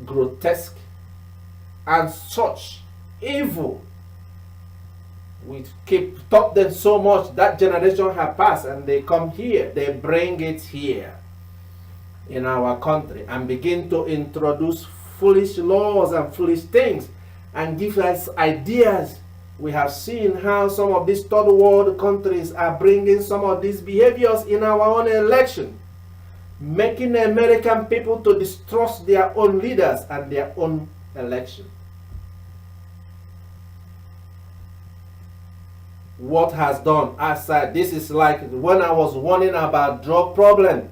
grotesque, and such evil. We keep taught them so much. That generation have passed and they come here. They bring it here in our country and begin to introduce foolish laws and foolish things and give us ideas. We have seen how some of these third world countries are bringing some of these behaviors in our own election, making American people to distrust their own leaders and their own election. What has done aside, this is like when I was warning about drug problem,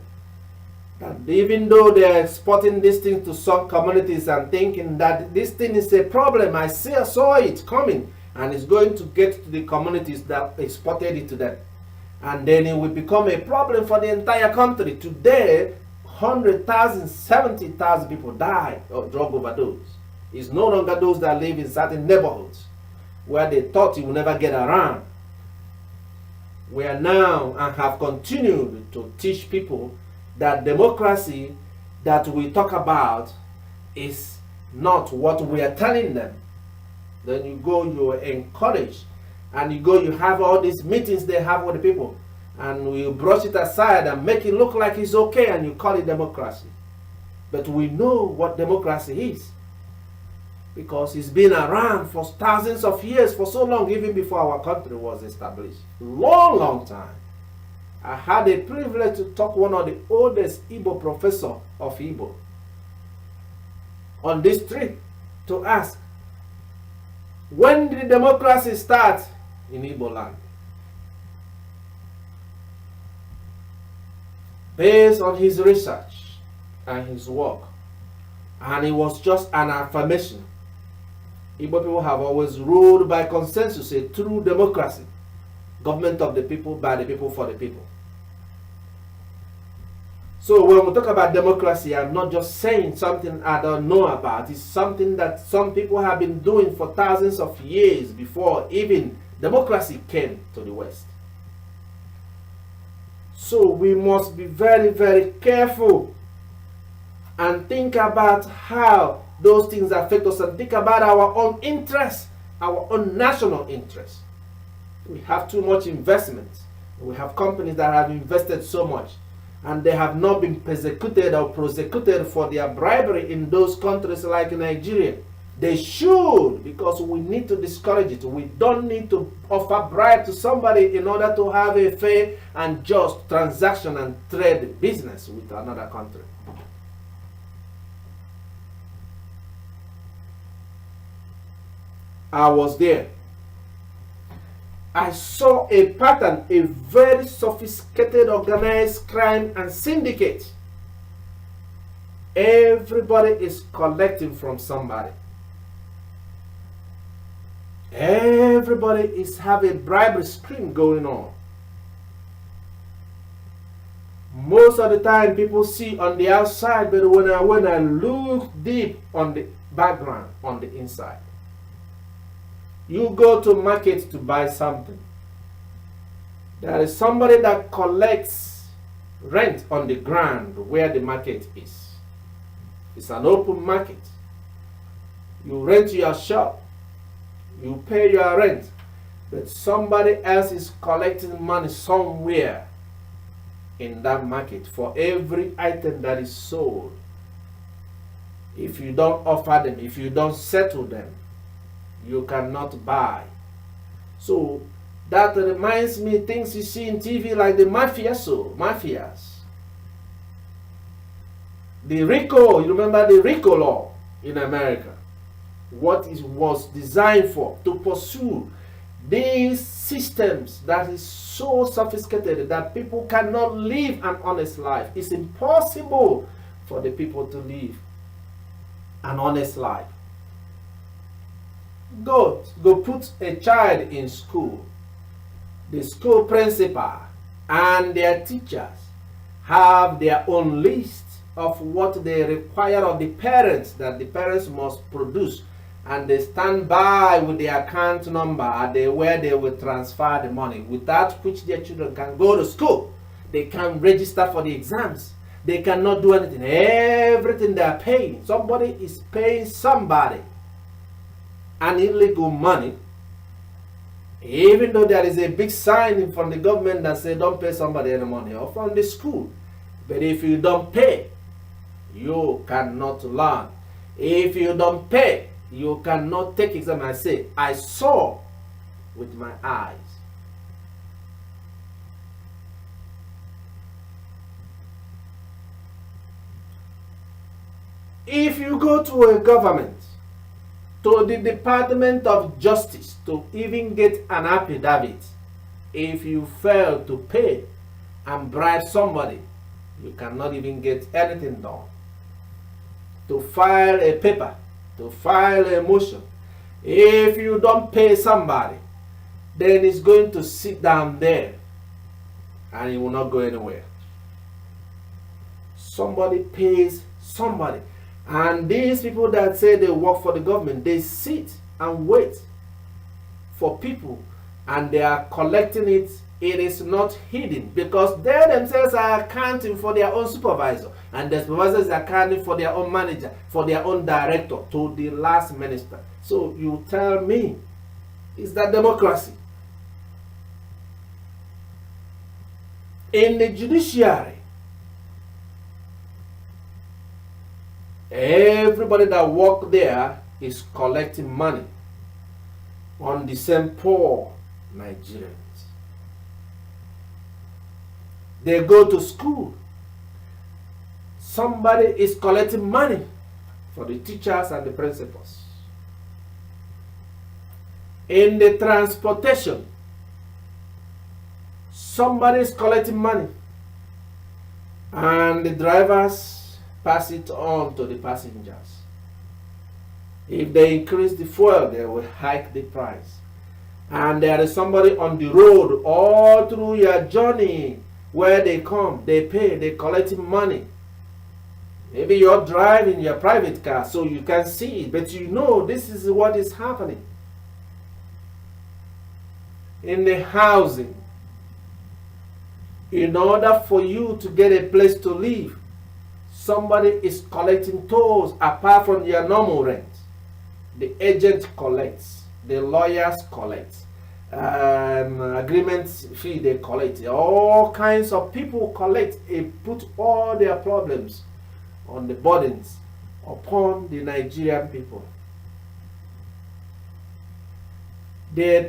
that even though they're exporting this thing to some communities and thinking that this thing is a problem, I saw it coming and it's going to get to the communities that exported it to them, and then it will become a problem for the entire country. Today 100,000, 70,000 people die of drug overdose. It's no longer those that live in certain neighborhoods where they thought it would never get around. We are now and have continued to teach people that democracy that we talk about is not what we are telling them. Then you go, you encourage, and you go, you have all these meetings they have with the people, and you brush it aside and make it look like it's okay, and you call it democracy. But we know what democracy is, because it's been around for thousands of years, for so long, even before our country was established. Long time. I had a privilege to talk to one of the oldest Igbo professor of Igbo on this trip to ask, when did democracy start in Igbo land? Based on his research and his work, and it was just an affirmation. Igbo people have always ruled by consensus, a true democracy. Government of the people, by the people, for the people. So when we talk about democracy, I'm not just saying something I don't know about. It's something that some people have been doing for thousands of years before even democracy came to the West. So we must be very, very careful and think about how those things affect us, and think about our own interests, our own national interests. We have too much investment. We have companies that have invested so much, and they have not been persecuted or prosecuted for their bribery in those countries like Nigeria. They should, because we need to discourage it. We don't need to offer bribe to somebody in order to have a fair and just transaction and trade business with another country. I was there. I saw a pattern, a very sophisticated organized crime and syndicate. Everybody is collecting from somebody. Everybody is having a bribery scheme going on. Most of the time people see on the outside, but when I look deep on the background, on the inside, you go to market to buy something. There is somebody that collects rent on the ground where the market is. It's an open market. You rent your shop. You pay your rent. But somebody else is collecting money somewhere in that market for every item that is sold. If you don't offer them, if you don't settle them, you cannot buy. So that reminds me things you see in TV like the mafias. The RICO, you remember the RICO law in America? What it was designed for, to pursue these systems that is so sophisticated that people cannot live an honest life. It's impossible for the people to live an honest life. Go put a child in school. The school principal and their teachers have their own list of what they require of the parents, that the parents must produce, and they stand by with the account number where they will transfer the money, without which their children can go to school. They can register for the exams. They cannot do anything. Everything they are paying, somebody is paying somebody an illegal money, even though there is a big sign from the government that says don't pay somebody any money, or from the school. But if you don't pay, you cannot learn. If you don't pay, you cannot take exam. I say, I saw with my eyes. If you go to a government, to the Department of Justice, to even get an affidavit, if you fail to pay and bribe somebody, you cannot even get anything done. To file a paper, to file a motion, if you don't pay somebody, then it's going to sit down there and it will not go anywhere. Somebody pays somebody. And these people that say they work for the government, they sit and wait for people and they are collecting it. It is not hidden because they themselves are accounting for their own supervisor, and the supervisor is accounting for their own manager, for their own director, to the last minister. So you tell me, is that democracy? In the judiciary, everybody that works there is collecting money on the same poor Nigerians. They go to school. Somebody is collecting money for the teachers and the principals. In the transportation, somebody is collecting money and the drivers pass it on to the passengers. If they increase the fuel, they will hike the price. And there is somebody on the road all through your journey. Where they come, they pay, they collecting money. Maybe you're driving your private car so you can see it, but you know this is what is happening. In the housing, in order for you to get a place to live, somebody is collecting tolls apart from your normal rent. The agent collects, the lawyers collect. Agreement fee they collect, all kinds of people collect and put all their problems on the burdens upon the Nigerian people. They